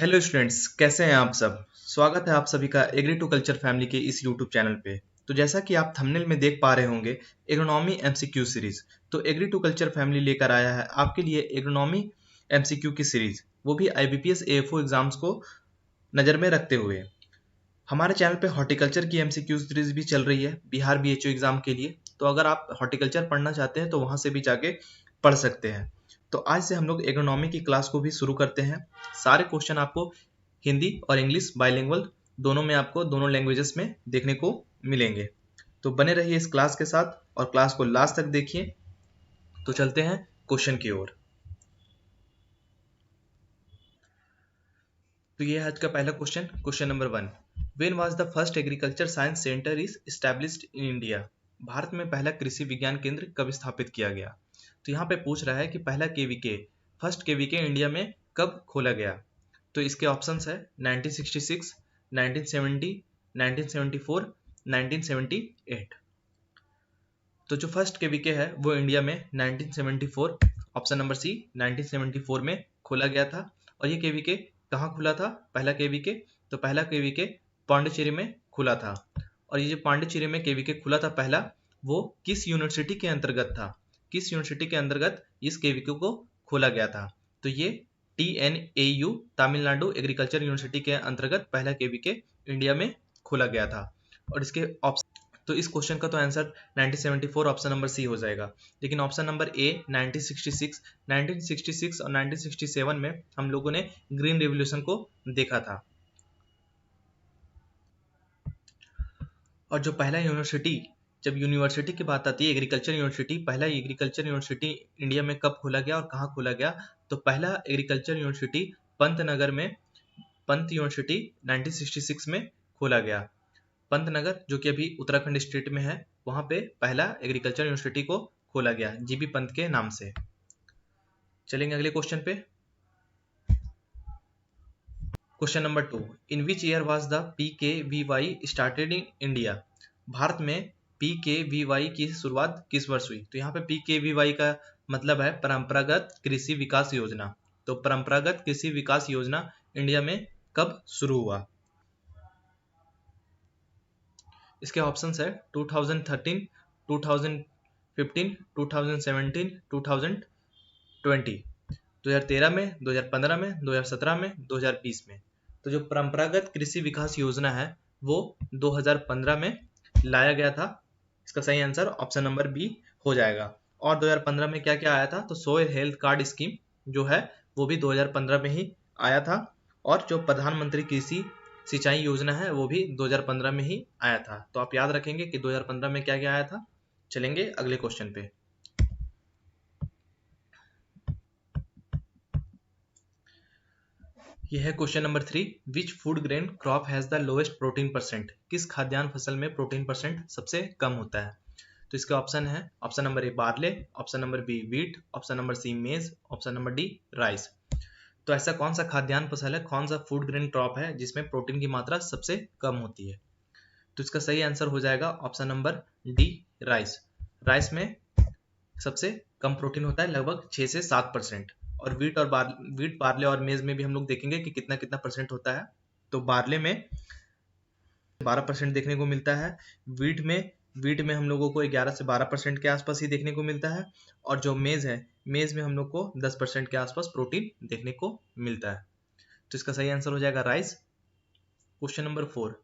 Hello students, कैसे हैं आप सब। स्वागत है आप सभी का एग्री टू कल्चर फैमिली के इस यूट्यूब चैनल पे। तो जैसा कि आप थंबनेल में देख पा रहे होंगे, एग्रोनॉमी एमसीक्यू सीरीज। तो एग्री टू कल्चर फैमिली लेकर आया है आपके लिए एग्रोनॉमी एमसीक्यू की सीरीज, वो भी आईबीपीएस एएफओ एग्जाम्स को नज़र में रखते हुए। हमारे चैनल पे हॉर्टिकल्चर की एमसीक्यू सीरीज भी चल रही है बिहार बीएचओ एग्जाम के लिए। तो अगर आप हॉर्टिकल्चर पढ़ना चाहते हैं तो वहाँ से भी जाके पढ़ सकते हैं। तो आज से हम लोग एग्रोनॉमी की क्लास को भी शुरू करते हैं। सारे क्वेश्चन आपको हिंदी और इंग्लिश बाइलिंगुअल दोनों में, आपको दोनों लैंग्वेजेस में देखने को मिलेंगे। तो बने रहिए इस क्लास के साथ और क्लास को लास्ट तक देखिए। तो चलते हैं क्वेश्चन की ओर। तो ये है आज का पहला question, question number 1। When was the first agriculture science centre is established in India. Bharat में पहला कृषि विज्ञान केंद्र कब स्थापित किया गया। तो यहाँ पे पूछ रहा है कि पहला केवीके, फर्स्ट केवीके इंडिया में कब खोला गया। तो इसके ऑप्शंस है 1966, 1970, 1974, 1978। तो जो फर्स्ट केवीके है वो इंडिया में 1974, ऑप्शन नंबर सी 1974 में खोला गया था। और ये केवीके कहाँ खुला था पहला केवीके? तो पहला केवीके पांडिचेरी में खुला था। और ये जो पांडिचेरी में केवीके खुला था पहला, वो किस यूनिवर्सिटी के अंतर्गत था? किस यूनिवर्सिटी के अंतर्गत इस केवीके को खोला गया था? तो ये TNAU, तमिलनाडु एग्रीकल्चर यूनिवर्सिटी के अंतर्गत पहला केवीके इंडिया में खोला गया था। और इसके ऑप्शन, तो इस क्वेश्चन का तो आंसर 1974 ऑप्शन नंबर सी हो जाएगा। लेकिन ऑप्शन नंबर ए 1966 और 1967 में हम लोगों ने ग्रीन रिवॉल्यूशन को देखा था। और जो पहला यूनिवर्सिटी, जब यूनिवर्सिटी की बात आती है एग्रीकल्चर यूनिवर्सिटी, पहला एग्रीकल्चर यूनिवर्सिटी इंडिया में कब खोला गया और कहाँ खोला गया? तो पहला एग्रीकल्चर यूनिवर्सिटी पंतनगर में, पंत यूनिवर्सिटी 1966 में खोला गया। पंतनगर जो कि अभी उत्तराखंड स्टेट में है, वहां पे पहला एग्रीकल्चर यूनिवर्सिटी को खोला गया जीबी पंत के नाम से। चलेंगे अगले क्वेश्चन पे। Question number 2। In which year was the PKVY started in India. Bharat में PKVY की शुरुआत किस वर्ष हुई? तो यहाँ पे PKVY का मतलब है परंपरागत कृषि विकास योजना। तो परंपरागत कृषि विकास योजना इंडिया में कब शुरू हुआ? इसके ऑप्शंस है 2013, 2015, 2017, 2020। 2013 में, 2015 में, 2017 में, 2020 में। तो जो परंपरागत कृषि विकास योजना है वो 2015 में लाया गया था। इसका सही आंसर ऑप्शन नंबर बी हो जाएगा। और 2015 में क्या क्या आया था? तो सोयल हेल्थ कार्ड स्कीम जो है वो भी 2015 में ही आया था। और जो प्रधानमंत्री कृषि सिंचाई योजना है वो भी 2015 में ही आया था। तो आप याद रखेंगे कि 2015 में क्या क्या आया था। चलेंगे अगले क्वेश्चन पे। यह है question number 3। Which food grain crop has the lowest protein percent. किस खाद्यान्न फसल में प्रोटीन परसेंट सबसे कम होता है? तो इसके ऑप्शन है, option number A barley, option number B wheat, option number C maize, option number D rice. तो ऐसा कौन सा खाद्यान्न फसल है, कौन सा फूड ग्रेन क्रॉप है जिसमें प्रोटीन की मात्रा सबसे कम होती है? तो इसका सही आंसर हो जाएगा option number D rice. Rice में सबसे कम प्रोटीन होता है, लगभग 6 से 7%। और वीट, बार्ले और मेज में भी हम लोग देखेंगे कि कितना कितना परसेंट होता है। तो बार्ले में 12% देखने को मिलता है। वीट में हम लोगों को 11 से 12% के आसपास ही देखने को मिलता है। और जो मेज है, मेज में हम लोग को 10% के आसपास प्रोटीन देखने को मिलता है। तो इसका सही आंसर हो जाएगा rice. Question number 4।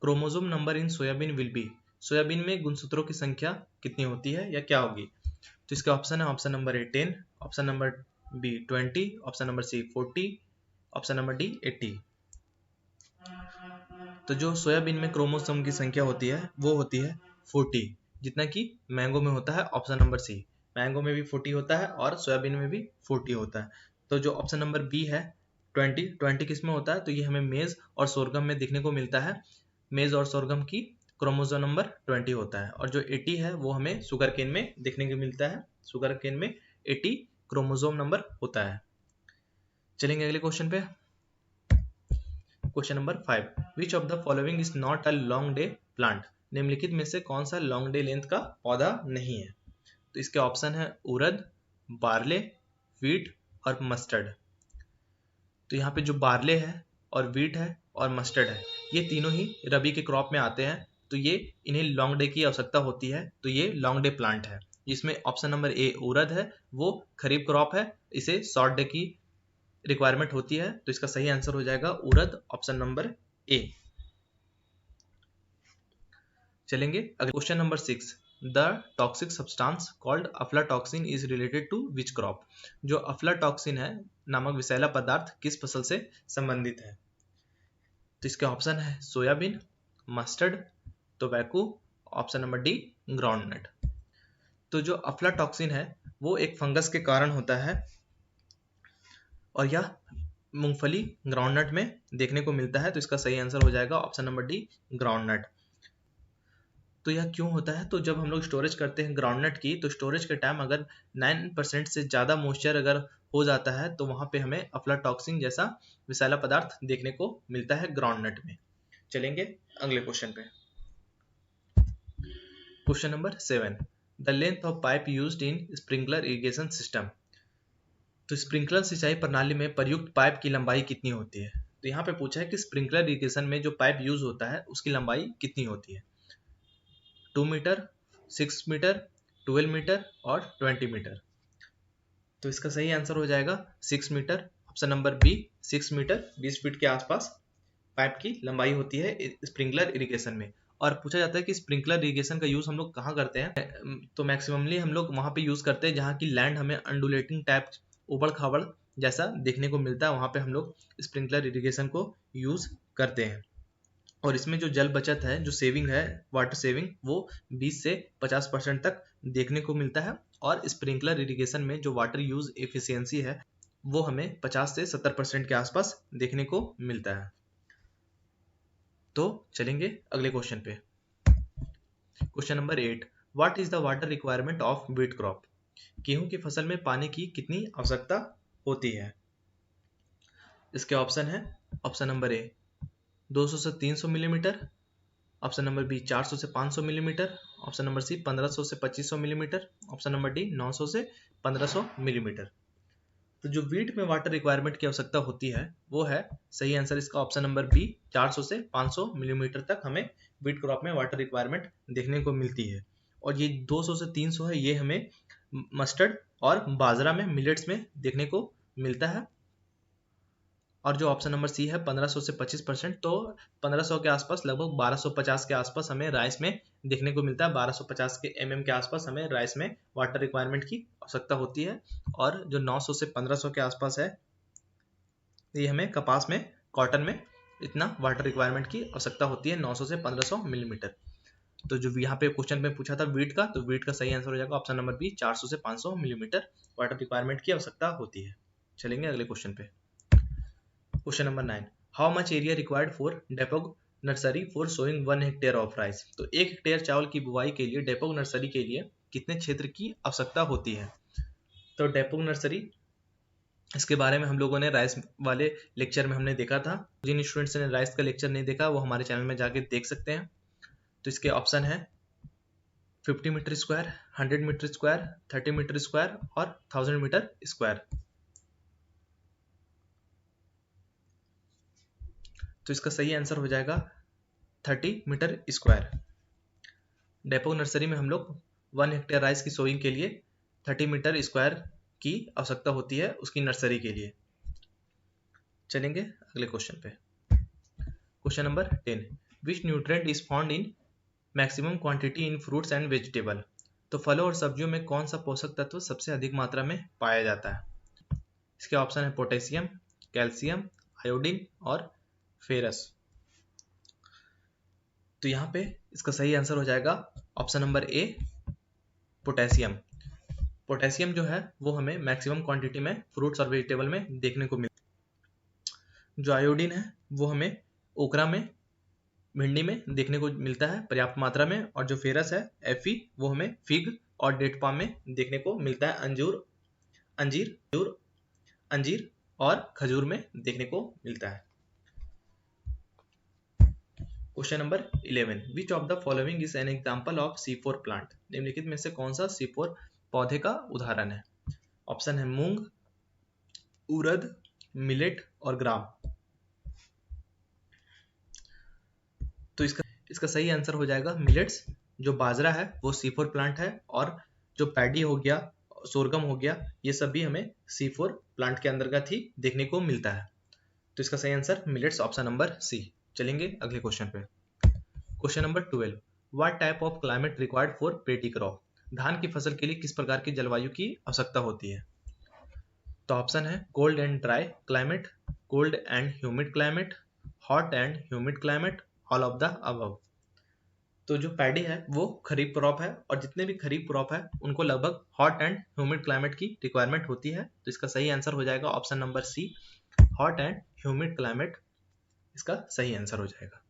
Chromosome number in soybean will be. Soybean में गुणसूत्रों की संख्या कितनी होती है या क्या होगी? तो इसके ऑप्शन है, option number A 10, option number B 20, option number C 40, option number D 80। तो जो सोयाबीन में क्रोमोसोम की संख्या होती है वो होती है 40, जितना कि मैंगो में होता है ऑप्शन नंबर सी। मैंगो में भी 40 होता है और सोयाबीन में भी 40 होता है। तो जो ऑप्शन नंबर बी है 20 किस में होता है? तो ये हमें मेज और सोरगम में देखने को मिलता है। मेज और सोरगम की क्रोमोसोम नंबर 20 होता है। और जो 80 है वो हमें शुगर केन में देखने को मिलता है। शुगर केन में 80 क्रोमोसोम नंबर होता है। चलेंगे अगले क्वेश्चन पे। Question number 5। Which of the following is not a long day plant. निम्नलिखित में से कौन सा लॉन्ग डे लेंथ का पौधा नहीं है? तो इसके ऑप्शन है उड़द, बार्ले, वीट और मस्टर्ड। तो यहाँ पे जो बार्ले है और वीट है और मस्टर्ड है, ये तीनों ही रबी के क्रॉप में आते हैं, तो ये इन्हें लॉन्ग डे की आवश्यकता होती है, तो ये लॉन्ग डे प्लांट है। जिसमें ऑप्शन नंबर ए उड़द है, वो खरीफ क्रॉप है, इसे शॉर्ट डे की रिक्वायरमेंट होती है, तो इसका सही आंसर हो जाएगा उड़द, ऑप्शन नंबर ए। चलेंगे अगले question number 6। The toxic substance called aflatoxin is related to which crop? जो अफ्लाटॉक्सिन है नामक विषैला पदार्थ किस फसल से संबंधित है? तो इसके ऑप्शन है soybean, mustard, tobacco, option number D groundnut. तो जो अफ्लाटॉक्सिन है वो एक फंगस के कारण होता है और यह मूंगफली ग्राउंडनट में देखने को मिलता है, तो इसका सही आंसर हो जाएगा ऑप्शन नंबर डी ग्राउंडनट। तो यह क्यों होता है? तो जब हम लोग स्टोरेज करते हैं ग्राउंडनट की, तो स्टोरेज के टाइम अगर 9% से ज़्यादा मॉइस्चर अगर हो जाता है तो वहाँ पे हमें अफ्लाटॉक्सिन जैसा विषैला पदार्थ देखने को मिलता है ग्राउंडनट में। चलेंगे अगले क्वेश्चन पे। Question number 7। The length of pipe used in sprinkler irrigation system. तो स्प्रिंकलर सिंचाई प्रणाली में प्रयुक्त पाइप की लंबाई कितनी होती है? तो यहाँ पे पूछा है कि स्प्रिंकलर इरिगेशन में जो पाइप यूज होता है उसकी लंबाई कितनी होती है? 2 मीटर, 6 मीटर, 12 मीटर और 20 मीटर। तो इसका सही आंसर हो जाएगा 6 meter, option number B 6 meter 20 feet के आसपास पाइप की लंबाई होती है स्प्रिंकलर इरिगेशन में। और पूछा जाता है कि स्प्रिंकलर इरिगेशन का यूज हम लोग कहाँ करते हैं? तो मैक्सिममली हम लोग वहाँ पे यूज करते हैं जहाँ की लैंड हमें अंडुलेटिंग टाइप उबड़ खाबड़ जैसा देखने को मिलता है, वहाँ पे हम लोग स्प्रिंकलर इरिगेशन को यूज करते हैं। और इसमें जो जल बचत है, जो सेविंग है, वाटर सेविंग, वो 20 से 50% तक देखने को मिलता है। और स्प्रिंकलर इरिगेशन में जो वाटर यूज एफिशिएंसी है वो हमें 50 से 70% के आसपास देखने को मिलता है। तो चलेंगे अगले क्वेश्चन पे। Question number 8। What is the water requirement of wheat crop? गेहूं की फसल में पानी की कितनी आवश्यकता होती है? इसके ऑप्शन है ऑप्शन नंबर ए 200 से 300 मिलीमीटर, ऑप्शन नंबर बी 400 से 500 मिलीमीटर, ऑप्शन नंबर सी 1500 से 2500 मिलीमीटर, ऑप्शन नंबर डी 900 से 1500 मिलीमीटर। तो जो वीट में वाटर रिक्वायरमेंट की आवश्यकता होती है वो है, सही आंसर इसका ऑप्शन नंबर बी 400 से 500 मिलीमीटर तक हमें वीट क्रॉप में वाटर रिक्वायरमेंट देखने को मिलती है। और ये 200 से 300 है, ये हमें मस्टर्ड और बाजरा में, मिलेट्स में देखने को मिलता है। और जो ऑप्शन नंबर सी है 1500 से 25%, तो 1500 के आसपास लगभग 1250 के आसपास हमें राइस में देखने को मिलता है। 1250 के के आसपास हमें राइस में वाटर रिक्वायरमेंट की आवश्यकता होती है। और जो 900 से 1500 के आसपास है, ये हमें कपास में, कॉटन में इतना वाटर रिक्वायरमेंट की आवश्यकता होती है, 900 से 1500 मिलीमीटर। तो जो यहाँ पे क्वेश्चन में पूछा था वीट का, तो वीट का सही आंसर हो जाएगा ऑप्शन नंबर बी 400 से 500 मिलीमीटर वाटर रिक्वायरमेंट की आवश्यकता होती है। चलेंगे अगले क्वेश्चन पे। Question number 9। How much area required for dapog nursery for sowing 1 hectare of rice? तो 1 हेक्टेयर चावल की बुवाई के लिए डेपोग नर्सरी के लिए कितने क्षेत्र की आवश्यकता होती है? तो डेपोग नर्सरी, इसके बारे में हम लोगों ने राइस वाले लेक्चर में हमने देखा था। जिन स्टूडेंट्स ने राइस का लेक्चर नहीं देखा वो हमारे चैनल में जाके देख सकते हैं। तो इसके ऑप्शन है 50 meter square, 100 meter square, 30 meter square और 1000 मीटर स्क्वायर। तो इसका सही आंसर हो जाएगा 30 मीटर स्क्वायर। डेपोग नर्सरी में हम लोग 1 हेक्टेयर राइस की सोइंग के लिए 30 मीटर स्क्वायर की आवश्यकता होती है उसकी नर्सरी के लिए। चलेंगे अगले क्वेश्चन पे। Question number 10। Which nutrient is found in maximum quantity in fruits and vegetable? तो फलों और सब्जियों में कौन सा पोषक तत्व सबसे अधिक मात्रा में पाया जाता है? इसके ऑप्शन है पोटेशियम, कैल्शियम, आयोडीन और फेरस। तो यहाँ पे इसका सही आंसर हो जाएगा ऑप्शन नंबर ए पोटेशियम। पोटेशियम जो है वो हमें मैक्सिमम क्वांटिटी में फ्रूट्स और वेजिटेबल में देखने को मिलता है। जो आयोडीन है वो हमें ओकरा में, भिंडी में देखने को मिलता है पर्याप्त मात्रा में। और जो फेरस है Fe, वो हमें फिग और डेट पाम में देखने को मिलता है, अंजीर और खजूर में देखने को मिलता है। Question number 11। Which of the following is an example of C4 plant? निम्नलिखित में से कौन सा C4 पौधे का उदाहरण है? ऑप्शन है मूंग, उड़द, मिलेट और ग्राम। तो इसका सही आंसर हो जाएगा मिलेट्स। जो बाजरा है वो C4 प्लांट है, और जो पैडी हो गया, सोरगम हो गया, ये सब भी हमें C4 प्लांट के अंतर्गत ही देखने को मिलता है। तो इसका सही answer millets, option number C. चलेंगे अगले क्वेश्चन पे। Question number 12, what type of climate required for paddy crop? धान की फसल के लिए किस प्रकार की जलवायु की आवश्यकता होती है? तो ऑप्शन है cold and dry climate, cold and humid climate, hot and humid climate, all of the above. तो जो पैडी है वो खरीफ क्रॉप है, और जितने भी खरीफ क्रॉप है उनको लगभग हॉट एंड ह्यूमिड क्लाइमेट की रिक्वायरमेंट होती है। तो इसका सही आंसर हो जाएगा option number C, hot and humid climate इसका सही आंसर हो जाएगा।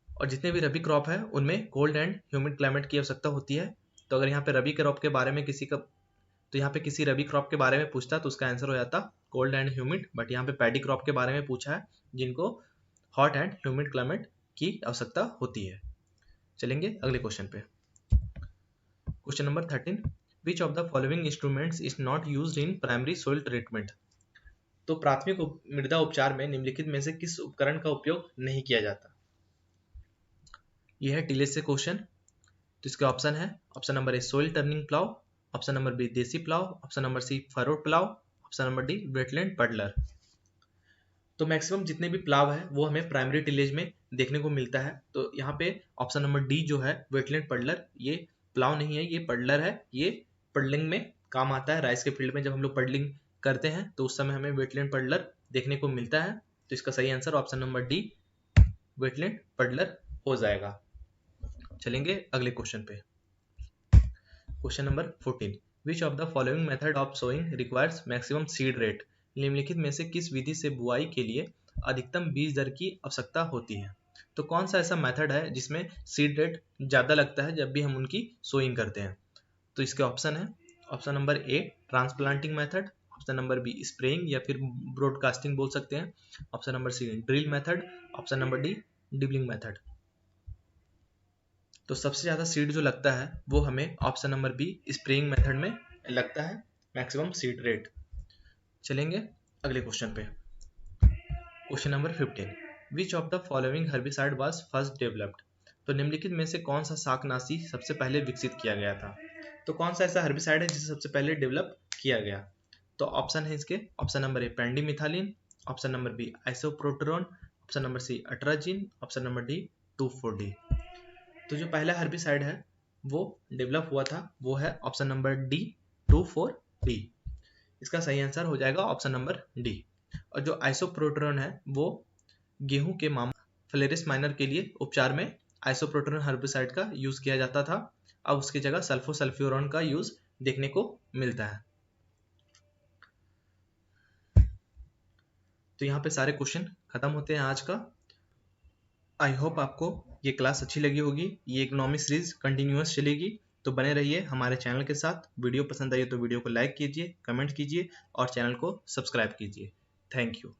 और जितने भी रबी क्रॉप है उनमें कोल्ड एंड ह्यूमिड क्लाइमेट की आवश्यकता होती है। तो अगर यहाँ पे रबी क्रॉप के बारे में किसी रबी क्रॉप के बारे में पूछता तो उसका आंसर हो जाता कोल्ड एंड ह्यूमिड, बट यहाँ पे पैडी क्रॉप के बारे में पूछा है जिनको हॉट एंड ह्यूमिड क्लाइमेट की आवश्यकता होती है। चलेंगे अगले क्वेश्चन पे। Question number 13, which of the following instruments is not used in primary soil treatment? तो प्राथमिक मृदा उपचार में निम्नलिखित में से किस उपकरण का उपयोग नहीं किया जाता? यह है टिलेज से क्वेश्चन। तो इसके ऑप्शन है, option number A soil turning plough, option number B desi plough, option number C furrow plough, option number D wetland puddler. तो मैक्सिमम जितने भी प्लाव है वो हमें प्राइमरी टिलेज में देखने को मिलता है। तो यहाँ पे ऑप्शन नंबर डी जो है वेटलैंड पडलर, ये प्लाव नहीं है, ये पडलर है। ये पडलिंग में काम आता है। राइस के फील्ड में जब हम लोग पडलिंग करते हैं तो उस समय हमें वेटलैंड पडलर देखने को मिलता है। तो इसका सही answer option number D wetland puddler हो जाएगा। चलेंगे अगले क्वेश्चन पे। Question number 14, which of the following method of sowing requires maximum seed rate? निम्नलिखित में से किस विधि से बुआई के लिए अधिकतम बीज दर की आवश्यकता होती है? तो कौन सा ऐसा मेथड है जिसमें सीड रेट ज़्यादा लगता है जब भी हम उनकी सोइंग करते हैं? तो इसके ऑप्शन है, option number A transplanting method, option number B spraying या फिर ब्रॉडकास्टिंग बोल सकते हैं, option number C drill method, option number D dibbling method. तो सबसे ज़्यादा सीड जो लगता है वो हमें option number B spraying method में लगता है, मैक्सिमम सीड रेट। चलेंगे अगले क्वेश्चन पे। Question number 15, which of the following herbicide was first developed? तो निम्नलिखित में से कौन सा शाकनाशी सबसे पहले विकसित किया गया था? तो कौन सा ऐसा हर्बिसाइड है जिसे सबसे पहले डेवलप किया गया? तो ऑप्शन है इसके, option number A pendimethalin, option number B isoproturon, option number C atrazine, option number D 2,4-D। तो जो पहला हर्बिसाइड है वो डेवलप हुआ था वो है ऑप्शन नंबर डी 2,4-D। इसका सही आंसर हो जाएगा ऑप्शन नंबर डी। और जो आइसोप्रोटेरोन है वो गेहूं के मामा फ्लेरिस माइनर के लिए उपचार में आइसोप्रोटेरोन हर्बिसाइड का यूज किया जाता था। अब उसकी जगह सल्फोसल्फ्यूरॉन का यूज देखने को मिलता है। तो यहाँ पे सारे क्वेश्चन खत्म होते हैं आज का। आई होप आपको ये क्लास अच्छी लगी होगी। ये इकोनॉमिक सीरीज कंटिन्यूअस चलेगी, तो बने रहिए हमारे चैनल के साथ। वीडियो पसंद आई तो वीडियो को लाइक कीजिए, कमेंट कीजिए और चैनल को सब्सक्राइब कीजिए। Thank you.